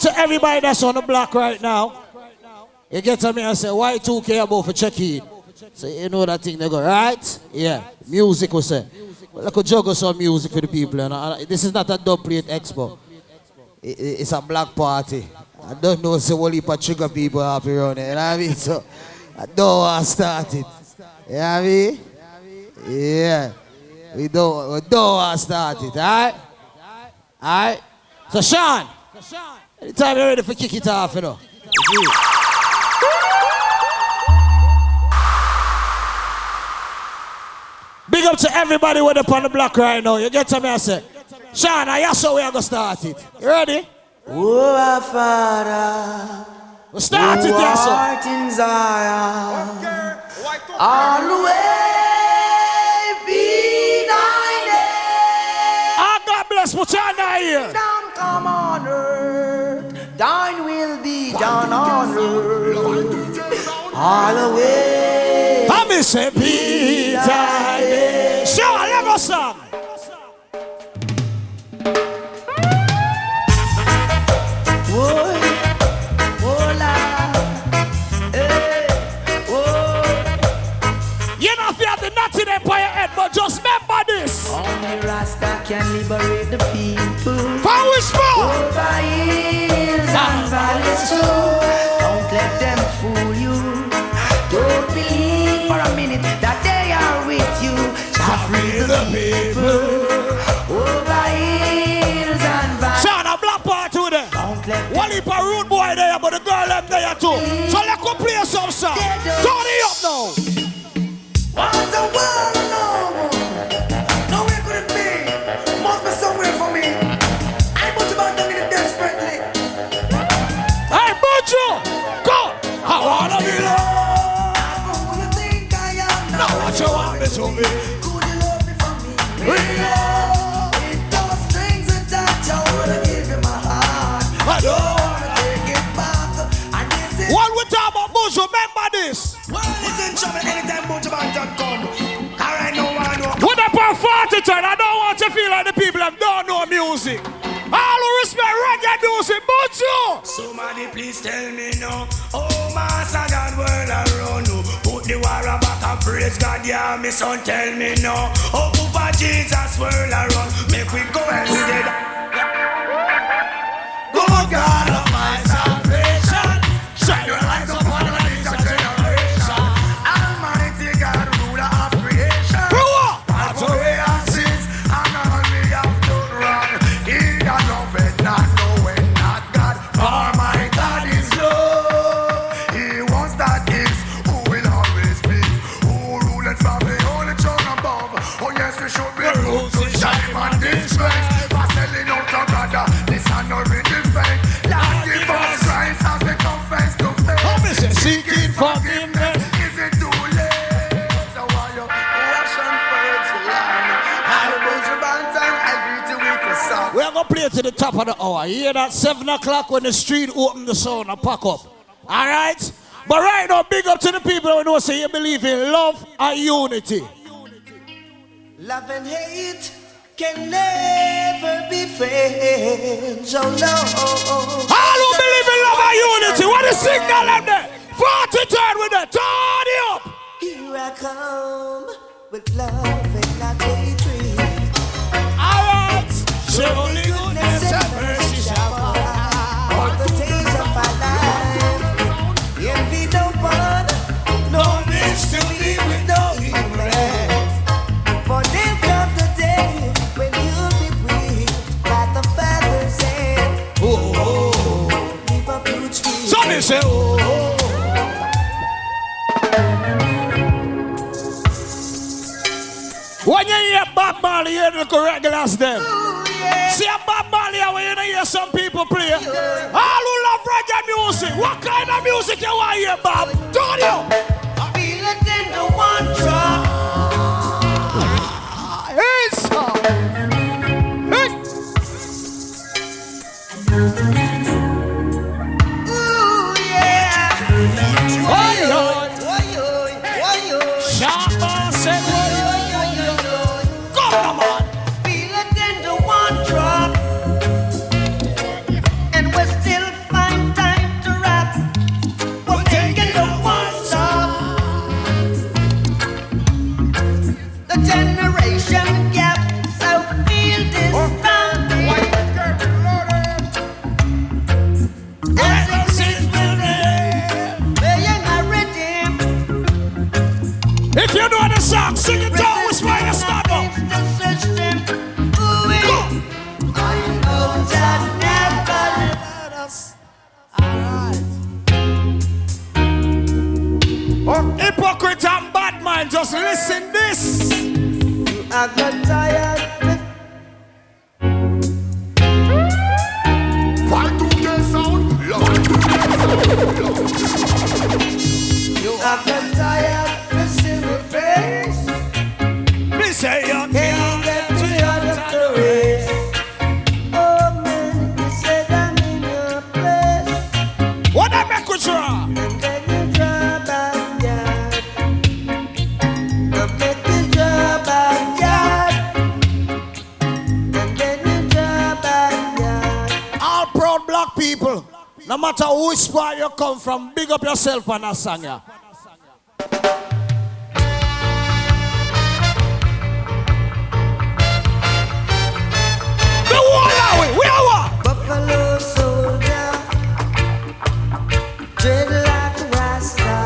To everybody that's on the block right now, you get to me and say, Y2K about for check in. So you know that thing they go, right? Yeah, music we say. Well, I could juggle some music for the people. This is not a dub plate expo. It's a black party. I don't know so only for trigger people happy around here. You know what I mean? So I don't want to start it. You know what I mean? Yeah. We don't want to start it, alright? Alright? So Sean. Anytime you're ready for kick it off, you know. Big up to everybody with up on the block right now. You get to me, I say. Sean, I saw we are going to start it. You ready? Oh, our Father. We'll start it, yes, sir. Art in Zion. Always be thy name. Oh, God bless, put your hand here. Down come on earth. Thine will be done on earth. Always. I'm say be thy name. Sure, let go song. You know if you have the nothing empire head, but just remember this. Only Rasta can liberate the people. For which part? Over hills and valleys too. Don't let them fool you. Don't believe for a minute that they are with you. Shall free the people. Over hills and valleys. Sean, a black part to them. One heap of rude boy there, but the girl them there too. So let's go play some song. Turn it up now. What the world alone? Nowhere could it be. Must be somewhere for me. I put you back down in it desperately. Hey, Buju! Go! I wanna be loved. Who you think I am? Now what you want me to be? Could you love me for me? With those strings attached, I wanna give you my heart. I don't wanna take it back. And this is what we talk about, Buju, remember this. well, listen, trouble anytime Buju Banton come. Alright, no one know. When I put 40 turn, I don't want to feel like the people that don't know music. All who respect reggae music, Buju. Somebody please tell me no. Oh, Master God, world around you. Put the war back and praise God, yeah, me son, tell me no. Oh, Papa Jesus, world around. Make we go and together. Good God of my salvation. Shine your light upon this generation. Almighty God, ruler of creation. Watch away our sins and all we have done wrong. He that loveth not, knoweth not God. For my God is love. He wants that gives, who will always be, who ruleth from the only throne above. Oh yes, we should be ruled to shine on this place. For selling out of brother, this honoring the faith. Lord, give us Christ as we confess to faith. Seeking forgiveness. Is it too late? So while you wash and purge the land, I will your bantan, I greet you with a song. We're going to play to the top of the hour. You hear that? 7 o'clock when the street open the sound and pack up. All right? But right now, big up to the people who know say you believe in love and unity. Love and hate can never be friends. Oh no. All who believe in love and unity, what is signal them there? 40 turn with that. Turn it up. Here I come with love and not hatred. All right. Surely goodness and mercy shall follow. All the days of my life. Envy no one, no wish to be with no regret. For then come the day when you'll be whipped by the father's hand. Oh. Leave a blue tree. Somebody say, oh. When you hear Bob Marley, you look regulars them. Ooh, yeah. See a Bob Marley when you hear some people play. All who love reggae music, what kind of music you want to hear, Bob? Turn it up. I feel it in the one drop. Hey, son. Hey. Ooh, yeah. Oi, oi. Oi, oi, oi, oi. Shabba said, come on. Feel it in the one drop. And West Alright. Oh, hypocrite and bad man, just listen this. You have got tired. Y2K sound. You have got tired. Listen to face. Me say you Can't get to the race. Oh man, you said I'm in your place. what I make you draw? And then you draw back yard. I make you draw back yard. And then you draw back yard. All proud black people, no matter which spot you come from, big up yourself and a song ya. The wall away, we are what? Buffalo soldier, dreadlock rasta.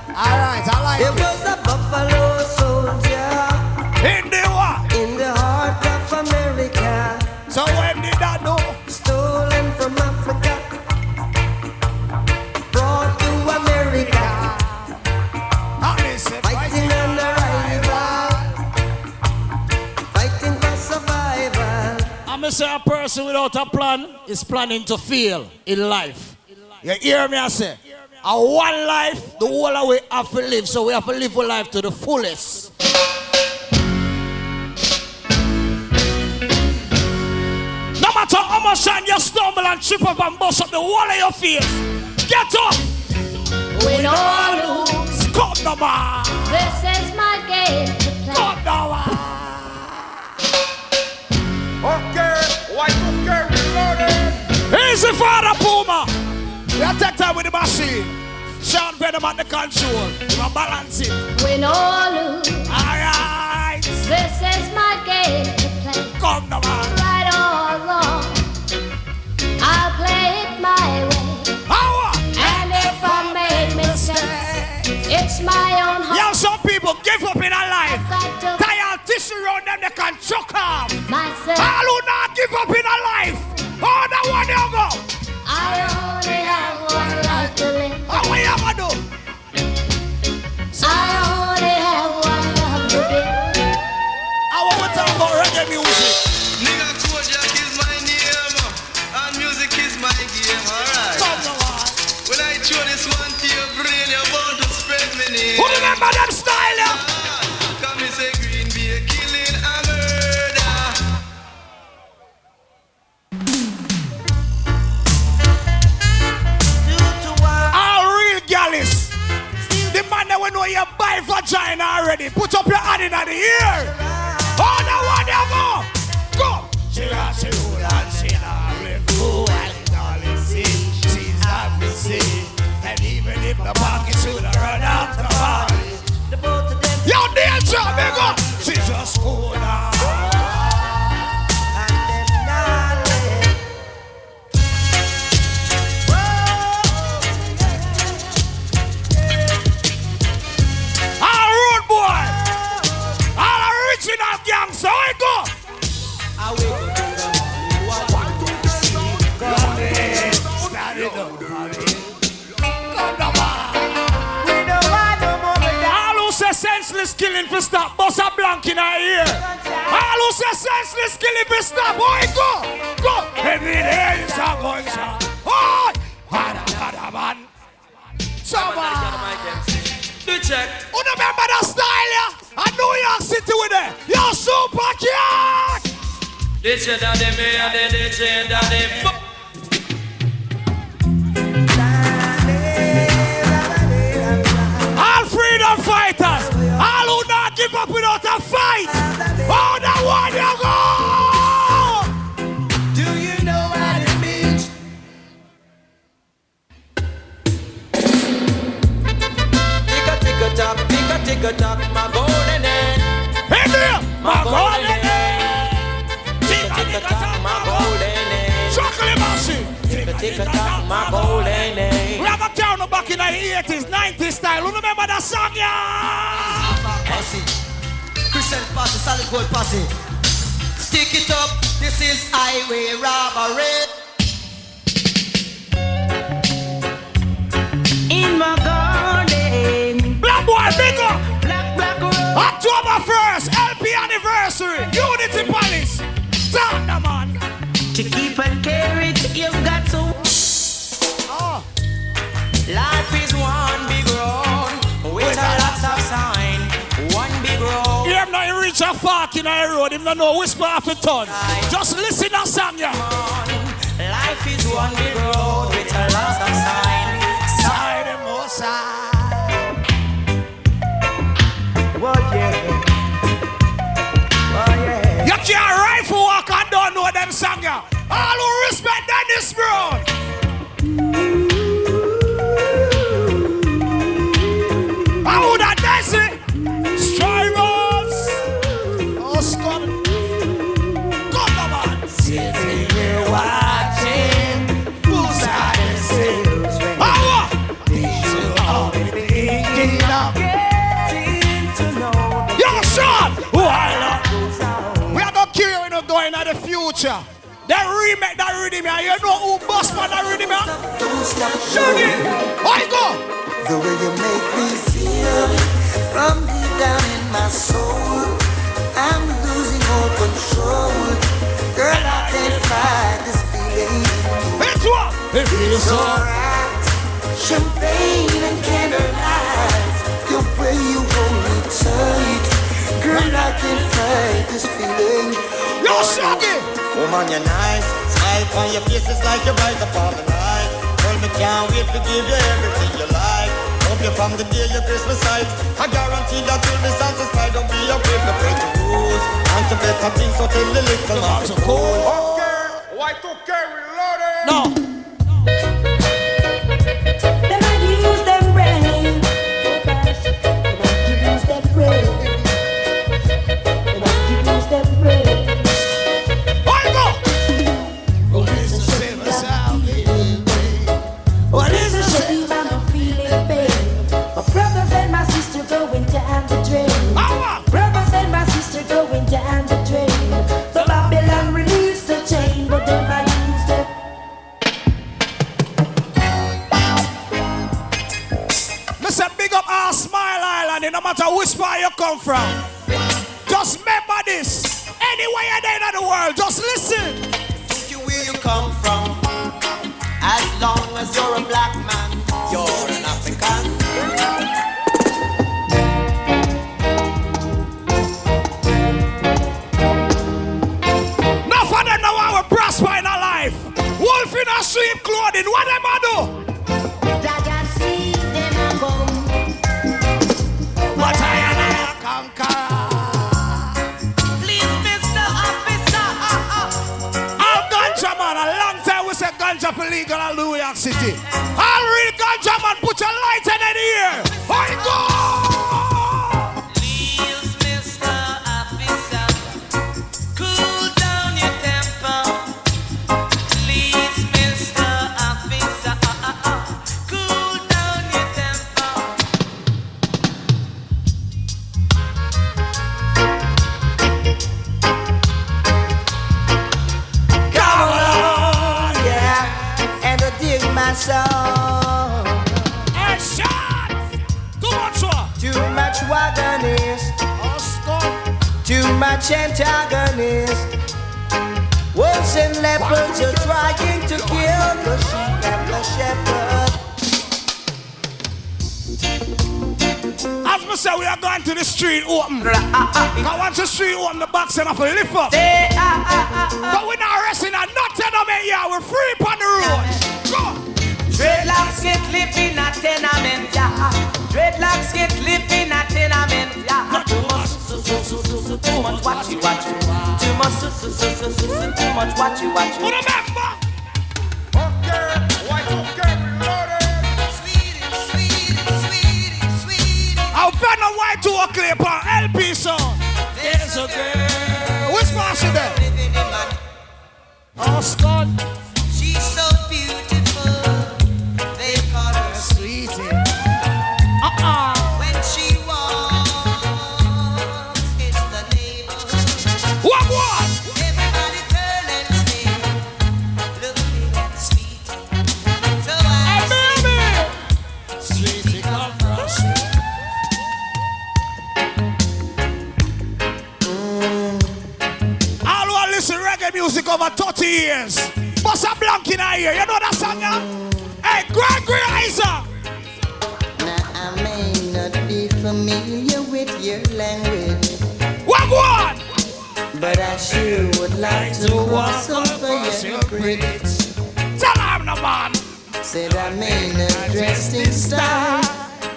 Alright, I like It was a buffalo soldier In the what? in the heart of America, So when did that do? stolen from Africa, brought to America, fighting on the rival, fighting for survival. I'm going to say a person without a plan is planning to fail in life. You hear me I say? A one life, the whole of we have to live, so we have to live our life to the fullest. No matter how much time you stumble and trip up and bust up the wall of your face, get up! Win or lose, Come the man! this is my game to play. Come the man! Okay, Y2K reloaded. Easy Father Puma! We are take time with the machine. Sean Venom at the control. We are balance it. Win or lose, Alright! this is my game to play. Come the man! Right or wrong, I'll play it my way. Power! And if I make mistakes, it's my own heart. Yo, some people give up in a life. I took Tired tissue around them, they can choke off. myself. All who not give up in a life. Oh, that one you go. I only have one life to live. Oh, what you gonna do? I only have one love to give. I want to talk about reggae music. Nigga Kojak is my name, and music is my game, alright. Come the man. When I throw this one to your brain, you're bound to spread me name. Who remember them style? Yeah? Come and say green beer killing a murder. All real gallis. The man that we know you buy vagina already. Put up your hand in the ear. Oh, that one you go. Go. She got she roll and she not live cool and all is sin. She's happy sin. And even if the pocket should run after her. Yo, danger, big up. She just cool now. All road boy. All original gangster. Where you go? Stand it up, come the man. All who say senseless killing for stop, bust a blank in our ear. All who say senseless killing for stop, where you go? Go. Every day is a gunshot. Oh, hada man. Someone. Do check. Who remember that style, yeah? I New York City with it. Yo, super cat. DJ daddy me and the DJ daddy. All freedom fighters. All who not give up without a fight. Oh, that one you go. Do you know what it means? Tick a tock, my golden end. Hey there, my golden My golden end. chocolate machine. Tick a tock, my golden end. We have a counter back in the 80s, 90s style. Who remember that song, yeah? Posse, Christian posse, solid gold posse. Stick it up, this is highway robbery. anniversary. Unity Palace. Start the man. To keep and carry it, you've got to. Oh. Life is one big road with a lot of sign. One big road. You have not reached a fork in a road. Him don't know whisper off the tongue. Just listen to song, yeah. Life is one big road with a lot of sign. Side and more side. Oh yeah. Oh yeah. You can't rifle walk and don't know them song, yeah. All who respect Dennis Brown. How would I dance it? Strivers. Oh, Scott. Come on. Sitting here watching who's hiding sales. Power. These are all thinking of getting to know the Yo, Sean. why love goes on. We are going to kill you going to the future. They remake that rhythm, and you know who boss man that rhythm, man? Shaggy. Why go? The way you make me feel from deep down in my soul, I'm losing all control. Girl, I can't fight this feeling. It's what? It feels It's so. alright. Champagne and candlelight. The way you hold me tight. Girl, I can't fight this feeling. Yo, Shaggy. Woman, you're nice. Smile on your face is like you rise upon the night. Girl, me can't wait to give you everything you like. Hope you from the day your Christmas night. I guarantee that you'll be satisfied. Don't be afraid to break the rules. And to better things, so tell the little man to cool. Okay, Y2K reloaded. No. Then I use them brain. Then I use them brain. Then I use them brain. Why go? What is the same as What is the same? Shame I'm feeling pain. My brothers and my sister going down the drain. Power. Brothers and my sister going down the drain. So Babylon release the chain, but then I use them. Listen, big up our Smile Island, no matter which part you come from. Just remember this. Anywhere you're there in the world, just listen. Look you where you come from. As long as you're a black man, you're an African. Enough of them now want to prosper in our life. Wolf in a sheep clothing, what them a do? Like I see them a come. But I am a conqueror. Please, Mr. Officer. All ganja man, a long time we say ganja for legal in New York City. All real ganja man, put your light in the air. I go! Please, Mr. Officer, cool down your temper. Please, Mr. Officer, cool down your temper. Come on! Yeah, and I dig my song. Hey, shot! Too much what? Too much wagonist, too much antagonist. Wolves and leopards are trying to kill the sheep and the shepherd. As we say, we are going to the street open. I want the street open, the box and I lift up. Say, But we're not resting at no tenement here. We're free upon the road. Go! dreadlocks get live in a tenement, yeah. Dreadlocks get live in a tenement, yeah. Too much, too much watchy. Too much, too much watchy. But remember, Okay, Y2K reloaded. I'll bend a Y2K on LP song. There's a girl. Which part she there? Oh, Scott. She's so beautiful, they call her Sweetie. when she walks in the neighborhood. What? Everybody turn and stare, looking at Sweetie. So I Hey, say, baby. Sweetie, come from over 30 years. Bust a blank in her ear. You know that song, yeah? Hey, Gregory Isa. Now I may not be familiar with your language. What one? But I sure would like to cross over your bridge. Tell him the man. Said I may not dress in style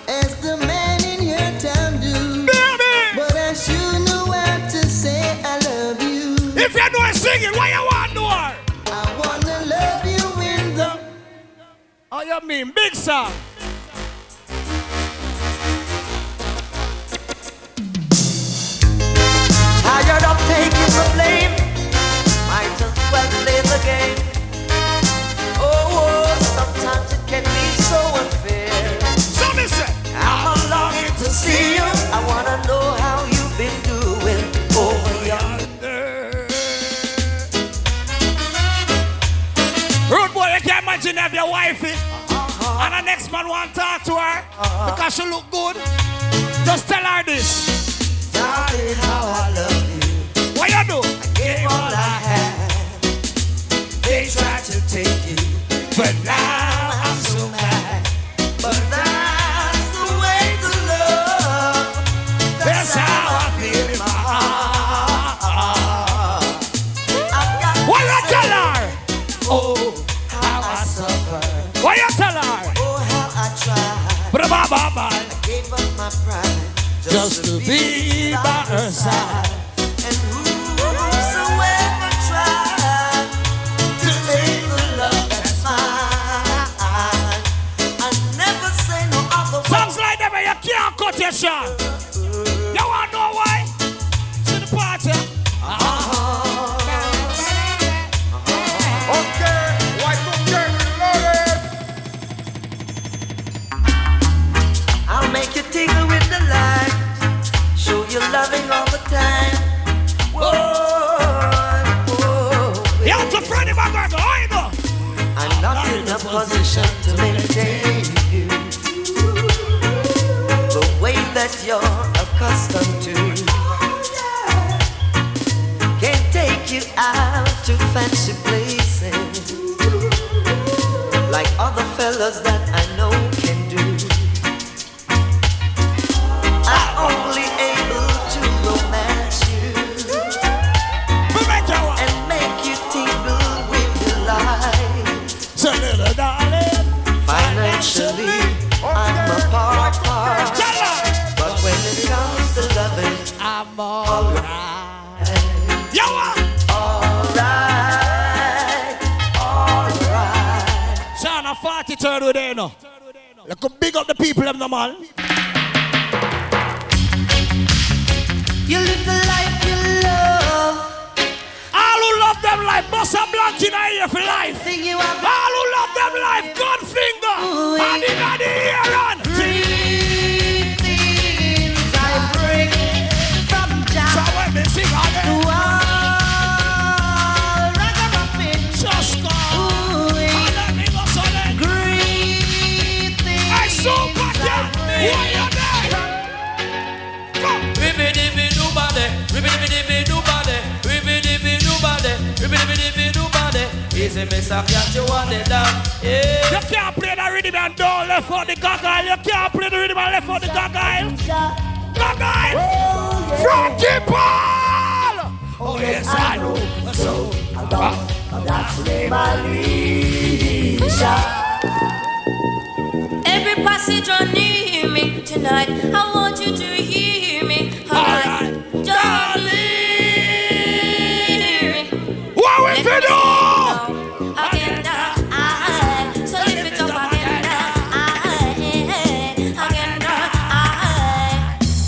as the man in your town do. Baby. But I sure know how to say I love you. If you know singing, what you want to do? I wanna love you in the... Oh, you mean big song? Tired of taking the blame, might as well play the game. Oh, sometimes it can be so unfair. So listen. I'm longing to see you. I wanna know how you've been doing over yonder. Rude boy, you can't imagine have your wifey and the next man want to talk to her because she look good. Just tell her this. Darling, how I love you. What you do? I gave all I had. They tried to take you, but now I'm so mad. But that's the way to love. That's how I feel in my heart. What you tell her? Oh, how I suffer. What you tell her? Oh, how I tried. Ba-ba-ba-ba. I gave up my pride Just to be by her side. And whosoever tried to take the love that's mine, I never say no other word. Songs like that where you can't cut your shot. You want to know why? To the party. Okay, Y2K reloaded. I'll make you tingle with the light, show you loving all the time. Whoa, whoa. You have to friend him and go, I know. I'm not in a position to maintain you the way that you're accustomed to. Can't take you out to fancy places like other fellas that I know can do. I'm only able to romance you and make you tingle with delight. So little darling. Financially, I'm a pauper, but when it comes to loving, I'm alright. You are? alright. Sean, a 40 turn with there now. Let's go big up the people of the man. You live the life you love. All who love them life, bust a blank in here for life. Think you have All who love them life, gun finger. And in the ear on. three things I bring from So Jah. when they sing To again, all ragamuffin. just go. Ooh, And then we go so then. great things Hey, super cat, why you there? Come. Easy, Miss Cat, you want it down. Yeah. You can't play the rhythm and don't left out the goggle. You can't play the rhythm and left out the goggle. Goggle! Frankie Paul! Oh yes, I know. So, That's the name Alicia. Every passenger near me tonight, I want you to hear me. Alright, darling. what we Let fi me do? see now, again, so lift it up again, again,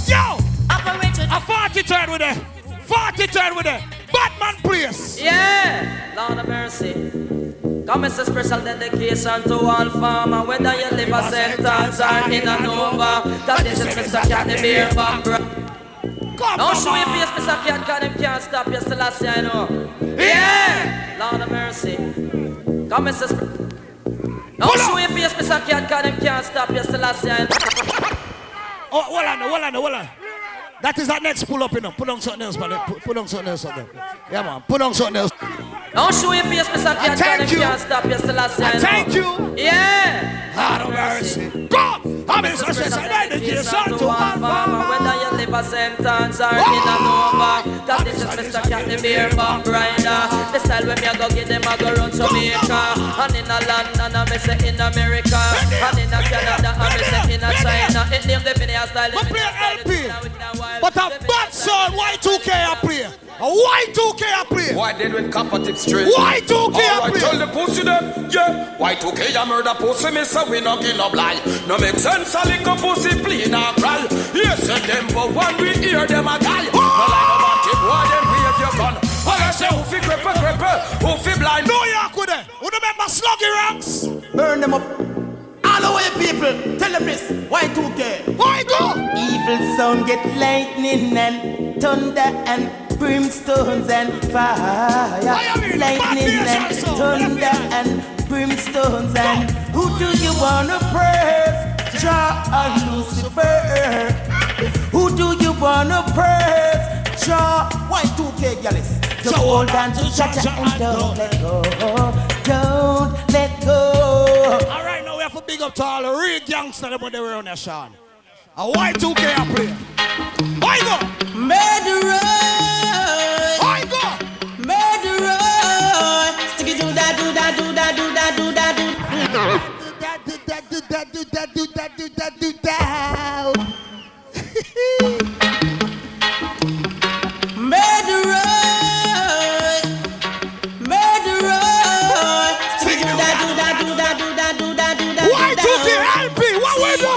Yo! operator. A 40 turn with it. 40 turn with it. Batman place. Yeah, Lord of mercy. Come as a special dedication to all farmer, whether you live a sentence or in a Nova. Cause this is Mr. Cat, the beer bumper. Come Don't on. show your face, Mr. Cat, cause them can't stop you still last year, I know. Yeah, Lord of mercy. Come as a Don't show your face, Mr. Cat, cause them can't stop you still last year, I know. Oh, hold on. That is our next pull up, you know. Put on something else, man. Put on something else on there. Yeah, man. Put on something else. Don't show your face, Mr. Cat. Thank you. Can't stop you still as you Thank you. Yeah. Lord of mercy. God, I'm in such a dedication to one farmer. Whether you live a sentence or in a Nova. Cause this is Mr. Cat, the beer bomb rider. The style when me a go give them a go run Jamaica. And in a London, I say in America. And in a Canada, I say in a China. It name the video style. But play LP. But a bad son, Y2K I play. A Y2K I play. Why did with copper tip straight? Y2K I Alright, play. tell the pussy them, yeah. Why 2K a murder pussy, me say we no give no blind. No make sense a little pussy play na cry. Yes, and them but one we hear them a guy. No like no want it, why them wave your gun? I say who fi crepe, who fi blind? No you could. Who remember Sluggy Ranks? Burn them up. All away people, tell them this. Y2K. Why go? Evil sound get lightning and thunder and brimstones and fire. Lightning and thunder and brimstones and who do you wanna praise? Jah and Lucifer. Who do you wanna praise? Jah. Y2K, Gyalis. Just hold on to Jah and don't let go. Don't let go. All right, now we have to big up to all the real gangsters that they were on there, Sean. A Y2K I play. Why go? Murderer. Why go? Murderer. Stick it do that, do that, do that, do that, do that, do that. Murderer. Murderer. Stick it do that, do that, do that, do that, do that, do that. Y2K LP, what we do?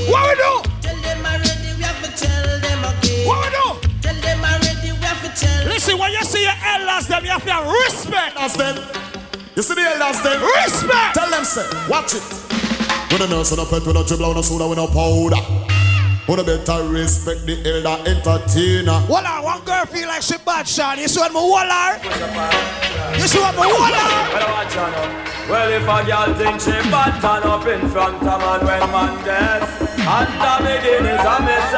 What we do? Tell them already, we have to tell them okay. What we do? Tell them already, we have to tell. Listen, when you see your elders, them, you have to have respect. That's them. You see the elders them? Respect. Tell them say, watch it. We don't nurse on a pet, we don't dribble on a soda, we no powder. We no better respect the elder entertainer. Walla, one girl feel like she bad, Sean. You see what me walla? You see what me walla? Well, if a girl think she bad, turn up in front of man when man gets. And the beginning is a mess.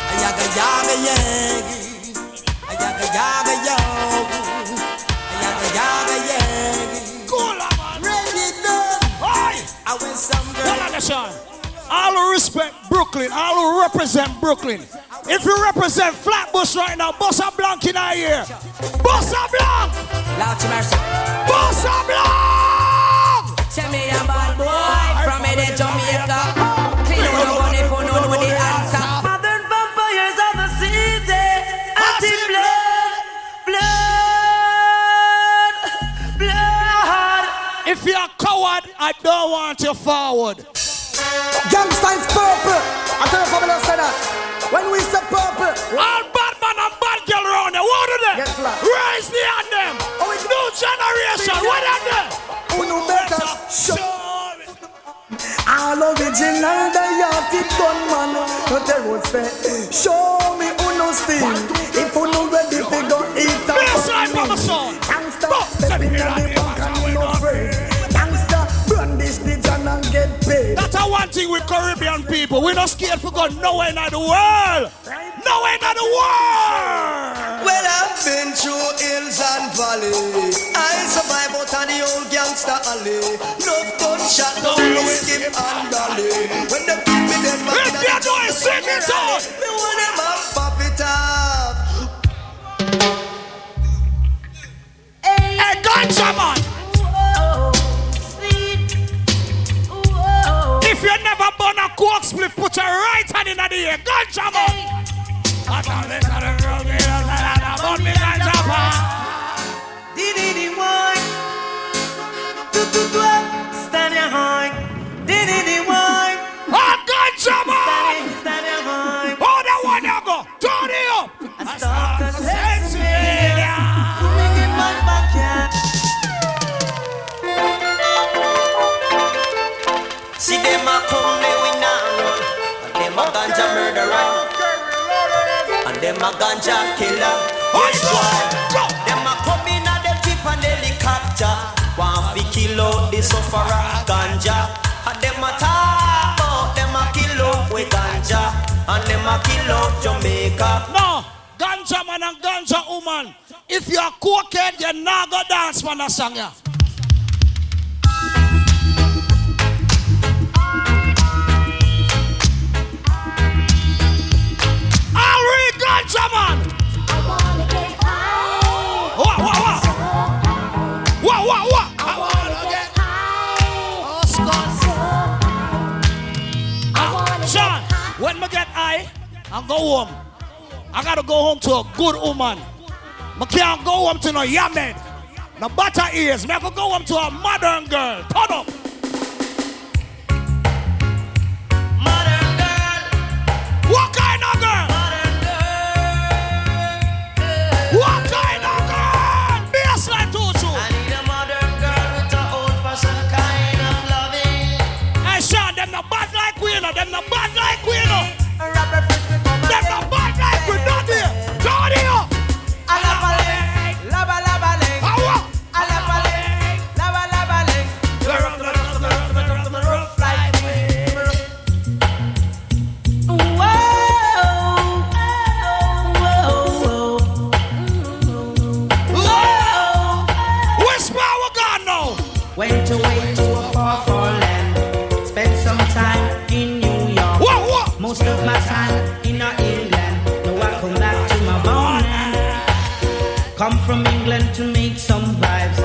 Ayaga yaga yagi, ayaga yaga yo, ayaga yaga yagi. Cool, man. Ready done. Aye. I went some girl. Walla, Sean. All who respect Brooklyn, all who represent Brooklyn. If you represent Flatbush right now, Bossa Blanc in our ear. Bossa Blanc! Lord to mercy. Bossa Blanc! Tell me a bad boy from the Jamaica. Clean out the money for no know the answer. Modern vampires of the city. Anti-blood, blood, blood. If you're a coward, I don't want you forward. Gangsta is purple. I tell you how I say that. When we say purple, All bad man and bad girl around there, what are they? Get flat. Raise the hand them. New generation, what are they? who know better? Show me. All original, they are the gunman. No tell us say, show me who no steam. If you no ready, we go eat up. Yes, I promise son. Gangsta, step in the bank and you no afraid. Gangsta, brandish the gun and get paid. That's a one thing with Caribbean people. We're not scared for God nowhere in the world. Nowhere in the world. Well, I've been through hills and valleys. I survive out of the old gangster alley. No gunshot, no whiskey and dolly. When they beat me, then back if you know it, sing it on. Me want them up, pop it up. Hey, ganja man. If you never burn a coke split, put your right hand in the air. Ganja man. Stand your high. Diddy-dee-wine. Oh, ganja man. Stand your high. Oh, that one you go. Turn it up. I start to Sexy. Bring it back, backyard. See them a come, they we now run. And them a ganja murderer. And them a ganja killer. Yes, boy. Them a come in a them jeep and helicopter. 1 kill out the sufferer ganja. And them a talk about them a kill out with ganja, and them a kill out Jamaica. No, ganja man and ganja woman. If you are cokehead, you not go dance man a song ya. I'll read ganja man. I wanna get high. What? I wanna get high. Oh, Scott. Sean, when I get high, I go home. I gotta go home to a good woman. I can't go home to no yamed, no butter ears. I have to go home to a modern girl. Turn up. Modern girl. What kind of girl? Modern girl. What kind of girl? Baseline too. I need a modern girl with an old-fashioned kind of loving. Hey Sean, them not bad like we know. Them not bad like we know. Robert Frisbee, come Them not bad like we know there. Turn it up. Went away to a far land, spent some time in New York. Most of my time in England. Now I come back to my homeland. Come from England to make some vibes,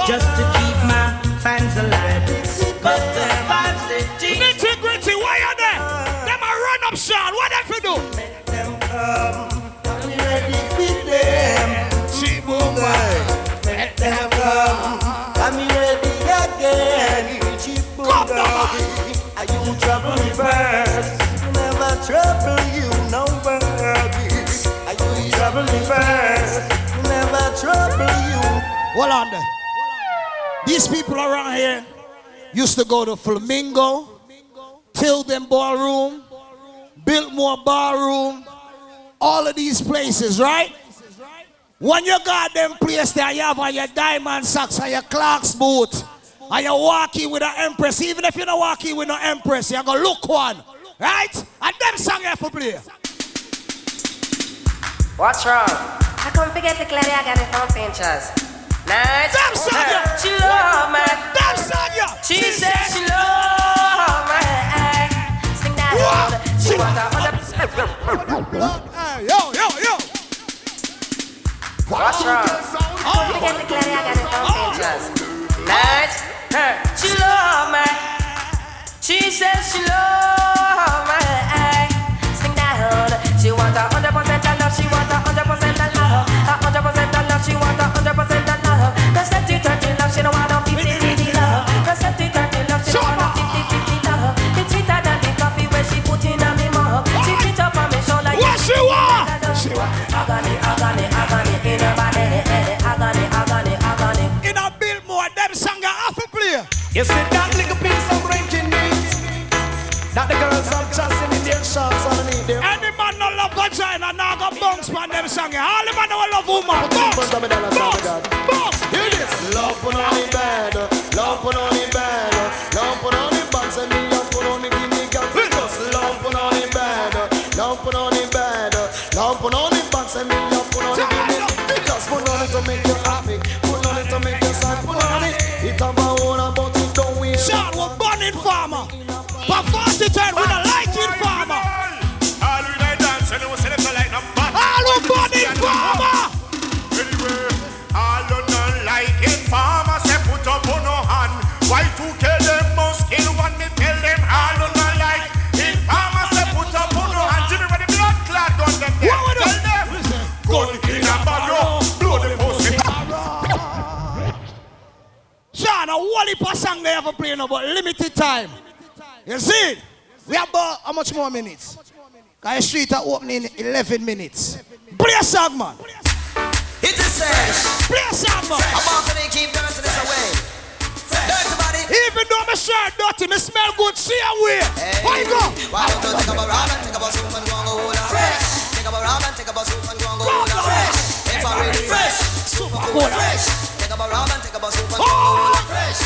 just to keep my fans alive. But the vibes they take. Nitty-gritty, why are they? Them a run up, Sean. What have you do? Make them come, I'm ready for them. Cheap woman, make them come, I'm ready again. Cheap woman, are you trouble first? Never trouble you, nobody. Are you trouble first? Never trouble you. Hold on there. These people around here used to go to Flamingo, Tilden Ballroom, Biltmore Ballroom, all of these places, right? When you got them place there, you have on your diamond socks and your Clark's boot, and you walk in with an Empress. Even if you don't walk in with no Empress, you're going to look one, right? And them song you have to play. What's wrong? I couldn't forget the Clary, I got it from Pinchers. Nice. Them song you. She love me. Them song you. She said she love me. Sing that loud. She want a 100%. Yo. What's wrong? Don't forget the Clary, I got it from Pinchers. Nice. She love me. She said she love me. Sing that loud. She want a 100% of love. She want a 100% of love. A 100% of love. She want a 100% of love. The 70-30 love. She don't want no 50-50 love. The 70-30 love. She don't want no 50-50 love. It's sweeter than the coffee where she put in on me mug. She put up on me shoulder. What she want? She want agony in her body. Agony. In a Biltmore, them song you have to play. You see that little piece of ranking beats that the girls are tossing in their shorts underneath them. Any man no love vagina, now go bounce man them song. All the man no love woman. Bounce. Hear this. Love put on the bed, love put on the bed, love put on the box and me love put on the give me got because love put on the bed, love put on the bed, love put on the box and me love put on the give me because put on it to make you happy, put on it to make you sad, put on it. It's about one about it don't win. Sean, we're burning farmer. But 40-10, we don't like it farmer. All we like dance and we select the light up. All we're burning farmer. Anyway, all you don't like it farmer say put up on no hand. Y2K them must kill one me tell them all you don't like it farmer say put up on no hand. Jimmy ready blood clot gun them there. Tell them gun in a barrel blow the pussy. Sean, a whole heap of song they ever play now, but limited time. You see? We have about how much more minutes? Because the street are opening in 11 minutes. Play a song, man. It is said. Play a song, man. I'm about to keep dancing this away. Dirty body. Even though my shirt dirty, me smell good, see away. Where you go? Why don't you take up a rub and take up a soup and go and go hold on. Fresh. Take up a rub and take up a soup and go and go hold on. Fresh. If I really fresh. Super cool. Fresh. Take up a rub and take up a soup and go and go hold on. Fresh.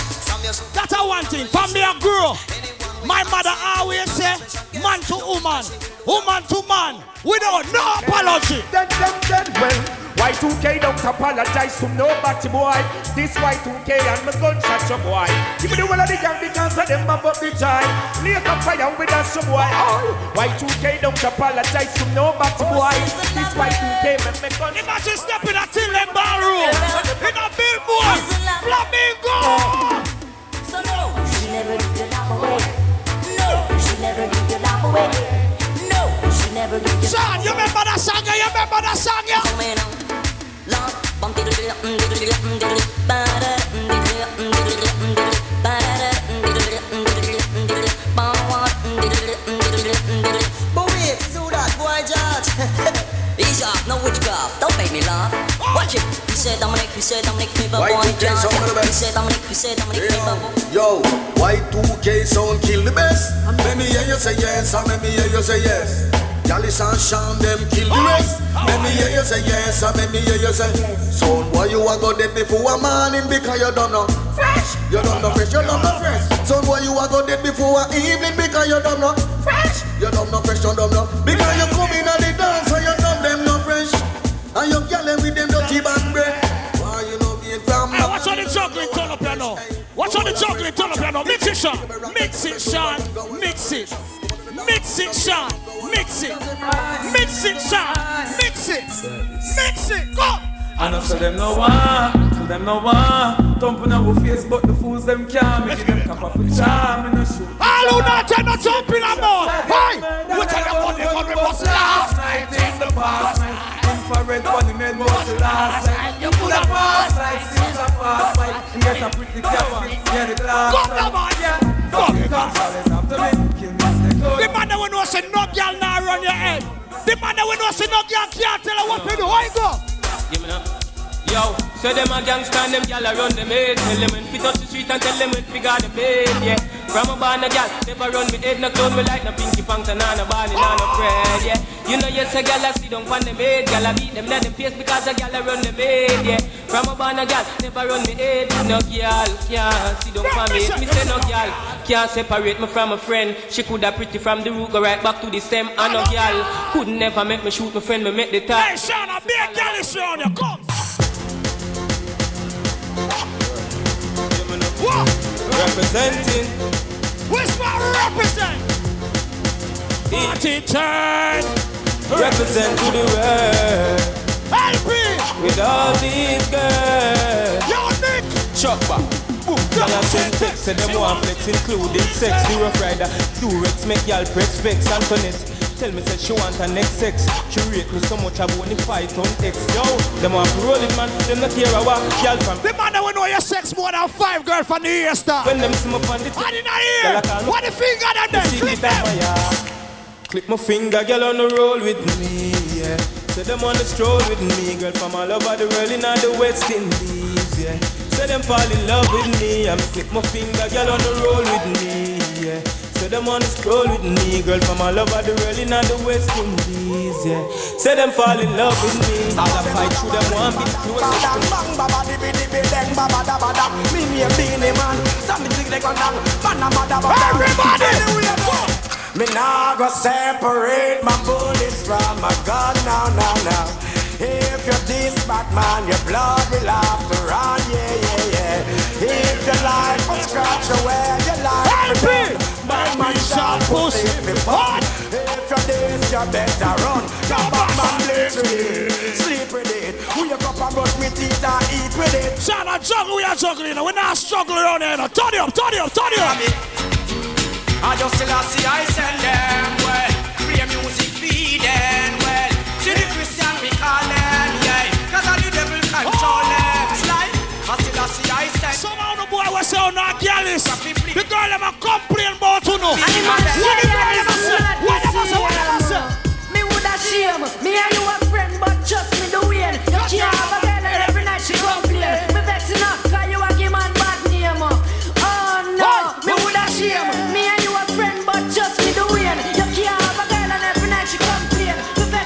That's a one thing. For me, I grew. My mother always say, man to woman, woman to man, without no apology. Then, well, Y2K don't apologize to nobody, boy. This Y2K and my gunshot, your boy. Give me the one of the gang because of them above the joy. Lay up fire with us, your boy. Oh, Y2K don't apologize to nobody, boy. This Y2K make me gunshot. Imagine stepping a till in ballroom, in a billboard, flamingo. So no, she never give your love away. No, she never give your love away. No, she never give your love away. You remember that song? You remember that song? Yeah. But wait, so that boy George. Ease off, no witchcraft, don't make me laugh. Watch it. He said Dominic, fever boy George. He said Dominic, fever boy. Yo, Y2K sound kill the best. Let me hear you say yes, and let me hear you say yes. Gallus and Sean them kill the rest. Let me hear you say yes, and let me hear you say son, why you a go dead before a morning because you don't know fresh. You don't know fresh, you don't know fresh. Son, why you a go dead before a evening because you don't know fresh. You don't know fresh, you don't know. Because you come in at the dance and you don't them no fresh. And you yelling with them dirty band bread. Why you know being from hey, watch on the juggling, turn up here now. Watch on the juggling, turn up here now. Mix it, Sean. Mix it, Sean. Mix it. Mix it, Sean. Mix it. Mix it, Sean. Mix it. Mix it. Go. I know so them no one, so them no one. Thumping our face, but the fools them can't make them cap off with charm in the shoe. All who not turn no jumping no more. Hey, we tell you what they got me bust last night in the past night. Infrared bunny made most the last night. You put a fast night, since a fast night. And get a pretty cat, get it last night. Come on, yeah. The man that we know say no girl now run your head. The man that we know say no girl can't tell her what to do. How you go? Give me now. Yo, so them a gangsta and them gyal around the maid. Tell them when fit up the street and tell them when figure the pain, yeah. From a barn a gyal, never run me head, no clone me like no pinky pants and no barney, no bread, yeah. You know yes a gyal a sit down on the maid, gyal a beat them down the face because a gyal around the maid, yeah. From a barn a gyal, never run me head, no gyal can't sit down for me. Me say no gyal can't separate me from a friend. She coulda pretty from the root go right back to the stem, and no gyal could never make me shoot my friend, me make the top. Hey Sean, a big gyal is around you, come. What? Representing. Which one represent? Party turn. Represent to the world. LP. With all these girls. Yo, Nick. Chopper. Y'all have sent text, say them want flex, including sex. The rough rider, Durex, make y'all press vex. Antoinette tell me say she want her next sex. She rate me so much I won't fight on X. Yo, them want to roll it, man. Them not care about y'all from. The man that will know your sex more than 5 girls from the ear star. When them see me on the top. I didn't hear. What the finger that them? Clip them. Clip my finger, girl on the roll with me, yeah. Say them on the stroll with me, girl from all over the world in the West Indies, yeah. Say them fall in love with me, I'm clip my finger, girl on the roll with me, yeah. Say them on the stroll with me, girl from all over the world in the West Indies, yeah. Say them fall in love with me, all I fight through them one bit closer to me. Bang baba di bidi bideng baba da bada. Me me a beanie man, something they gon' down. Man a mother bada. Everybody. Me nah go separate my bullets from my gun now. If you're this bad man, your blood will have to run, yeah. If your life will scratch away, your life will run. Bad man shot pussy if fun. If you're this, you better run. Your bad man lives with it, sleep with it. Wake up and brush me teeth and eat with it. Son, I juggle, we are juggling. We're not struggling around here. Turn it up. I just still see I send them well. Play music feed them well. See the Christian we call them, yeah. Cause all the devil control them. It's like I still see I send. Somehow the boy was saying not jealous. The girl ever complain about you know. What say? Me woulda shame. Me and you a friend, but trust me the way. You can't have a girl and every night she complain. Me vexing her, cause you a give man bad name. Oh no, me woulda shame. Me and you a friend, but just me the way. You can't have a girl and every night she complain. Me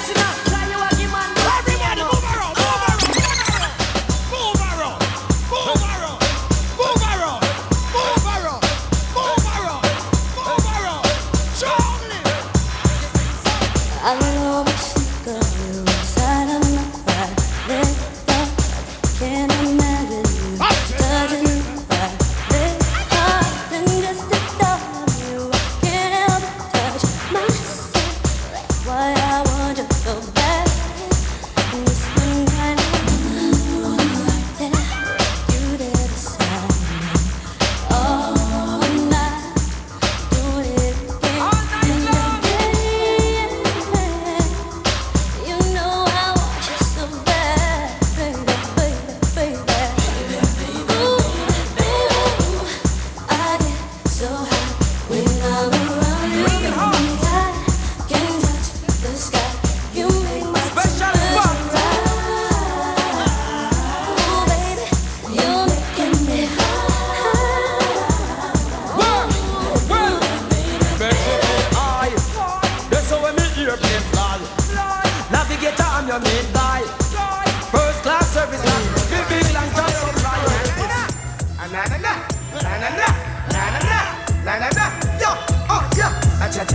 Shocking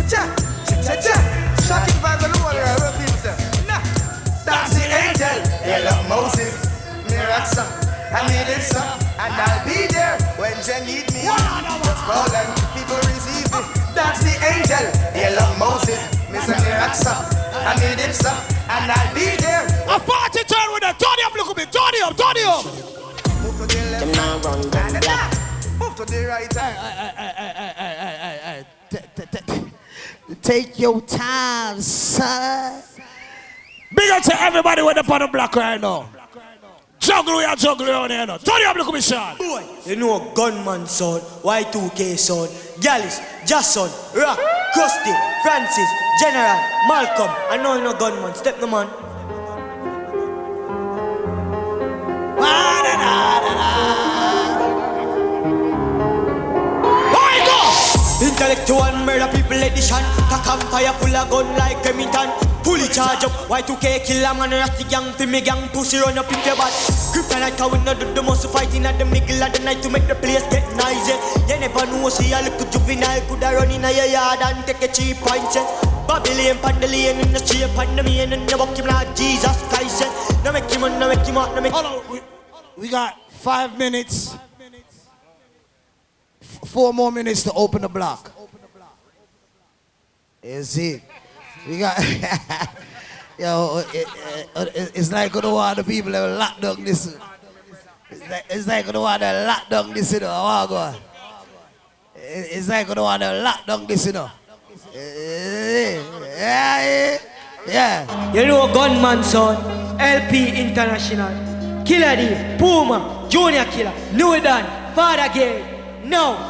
vibes on the wall, right? Nah, that's the angel. Hello, Moses. Miracle. I need it, son. And I'll be there when you need me. Just call them, people receive me. That's the angel. Hello, Moses. Mr. Miracle. I need it, son. And I'll be there. A party turn with a Tony up, look at me. Tony up. Move to the left. Move to the right. Take your time, son. Big up to everybody with the on the block right now. Juggle on here now. Turn up, look at me, Sean. Boy, you know Gunman son, Y2K son, Gallus, Jason, Rock, Krusty, Francis, General, Malcolm. I know you know Gunman. Step no man. Intellectual murder people edition. Cock and fire full of gun like Remington. Fully charge up, Y2K kill a man. Rusty gang, fi me gang, pussy run up in your butt. Kryptonite how we not do the most fighting at the middle of the night to make the place get noisy. You never know, see a little juvenile coulda run in your yard and take a cheap point. Babylon, Pandalane in the street, Pandemia and the walk him like Jesus Christ. No make him on, no make him out, no make him out. We got 5 minutes. 4 more minutes to open the block. Is it? We got. Yo, it's like you know what the people have locked down this. It's like you know what they locked down this, you know. It's like you know what they locked down this, you know. Yeah. You know Gunman son, LP International, Killer D, Puma, Junior Killer, New Dan, Father Gay. No.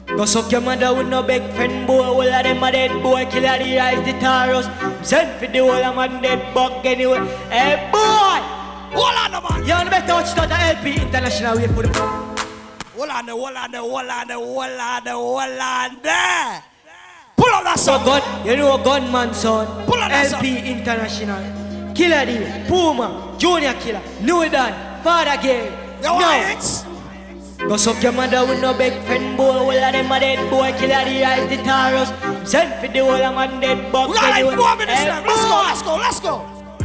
Go suck your mother with no big friend boy. All of them a dead boy. Killer D rise the Taurus. Send for the whole of man dead bug anyway. Hey boy! Hold on, man. You on the better touch to the LP International way for the Hold on there. Pull up that song. So you know Gunman son. Pull up that LP song. International, Killer D, Puma, Junior Killer, New Dan, Father Gay. No. Go suck your mother with no big friend boy. All of them a dead boy. Killer D rise the Taurus. Send for the whole of man dead bug. We got like 4 minutes left. Let's go.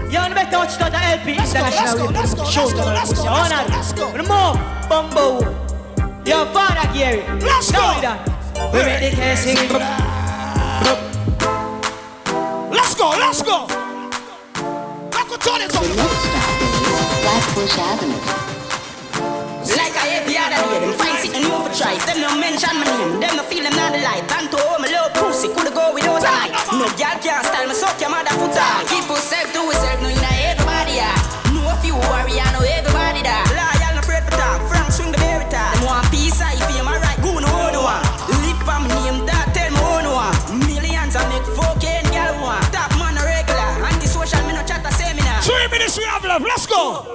You on the better touch to the LP International. Let's go. Remove Bumbo. Your Father Gary. Let's go. We make the case sing. Let's go. Let's go, Tony. Flatbush Avenue. Like I every other day, them find sit and overdrive. Them no mention my name, them no feel them not alive. And to home, a little pussy, coulda go without a light. No girl can't style me, suck your mother foot out. Keep yourself to yourself, no you know everybody yeah. Know a few warrior, know everybody that. Loyal, no afraid for talk, Frank swing the berry top. Them want peace, I feel my right, go no one. Live for my name, that tell me no one. Millions I make 4K and girl one. Top man a regular, anti-social, me no chat a seminar. 3 minutes we have left, let's go.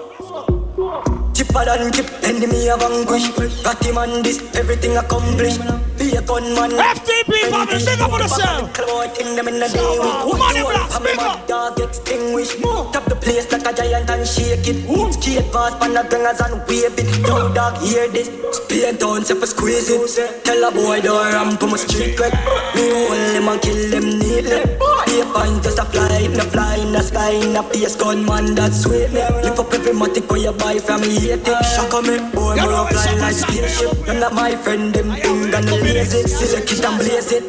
Chipper than chip, enemy of anguish. Got him on this, everything accomplished. Be a gunman. FTP family, big up on yourself. Them in the day with money blast, big up. Dog extinguished. Tap the place like a giant and shake it. Skate fast, pan the gangers and wave it. Yo dog, hear this. Spear down, step a squeeze it. Tell a boy the ramp on my street quick. Me hold them and kill them neatly. Be a pint just a fly in the sky in a face gunman that's sweet me. Lift up every matic where you buy from me. Shock on me, boy, me up like spaceship. Them not my friend, them thing and lazy. Select it and blaze it.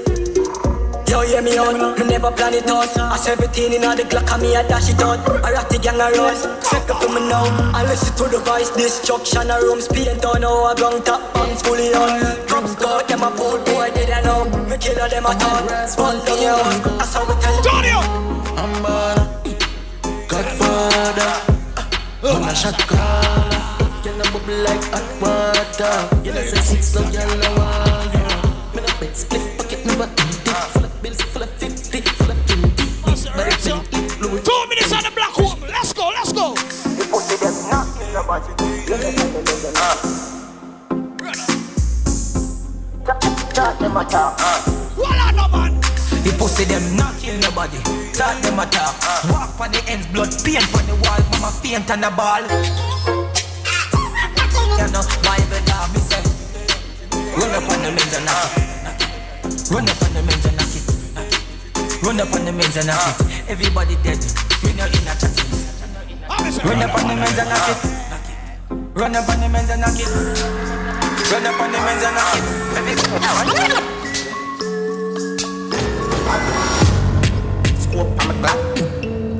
Yo, hear me out, me never plan it out. I 17 in all the Glock and me a dash it out. I rat the gang a rose, check up to me now. I listen to the voice, destruction a room. Paint on how a ground top bands fully on. Cops got them a fool, boy, they don't know. Me killer them a thought, spun down your own. That's how we tell you. I'm Godfather, I'm a shot caller. Can I bubble like hot water? You know say 6 love y'all no wall. Me no bed split pocket never empty. Full of bills, full of 50, full of 20. 2 minutes on the block home. Let's go. You put it them not in the body. Talk them a talk. Voila, no man. The pussy them not kill nobody. Talk them a talk. Walk on the ends, blood paint on the wall. Mama faint on the ball. You know, Bible dog, me say. Run up on the men's and knock it. Run up on the men's and knock it. Run up on the men's and knock it. Everybody dead. We no in a chatting. Run up on the men's and knock it. Run up on the men's and knock it. Run up on the men's and knock it. Scope on my clap.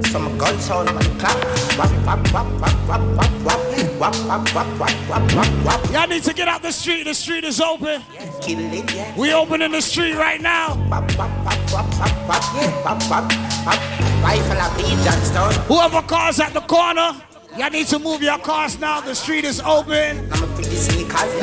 Some gun sound on the clap. Wap wap wap wap wap wap wap wap wap wap wap wap wap wap. Y'all need to get out the street. The street is open. Kill it, yeah. We open in the street right now. Wap wap wap wap wap wap wap wap wap. Rifle a beat Johnstone. Whoever cars at the corner, y'all need to move your cars now. The street is open. I'm a pretty sneakers.